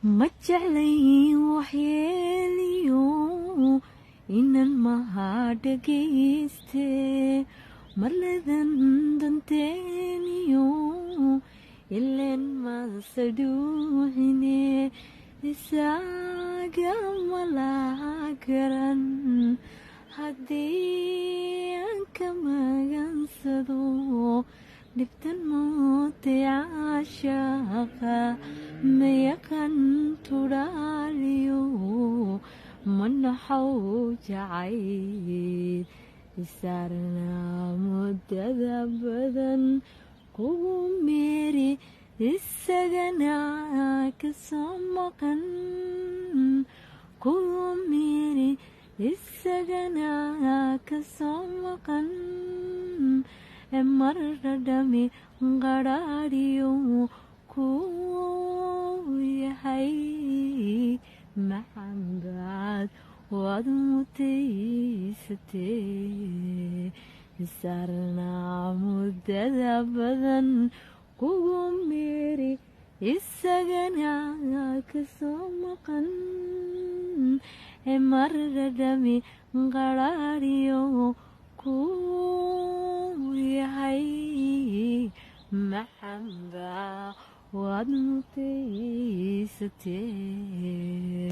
ma jeclayn waxyeeliyo inan mahadhagayste marladan danteeniyo ileen masadhuuxine isaga malaha garan haddii aan ka magansado dhibtan mootay caashaaqa ma yaqan tudhaaliyo manaxow jacayl isaarnaa muddada badan kugu meeri isagana ka soo maqan kugu meeri isagana ka soo maqan marra dhami qadhaadhiyo kuu yahay maxambaad waad mutaysatee isaarnaa muddada badan kugu meeri isagana ka soo maqan marra dhami qadhaadhiyo kuu yahay maxamba waad mutaysatee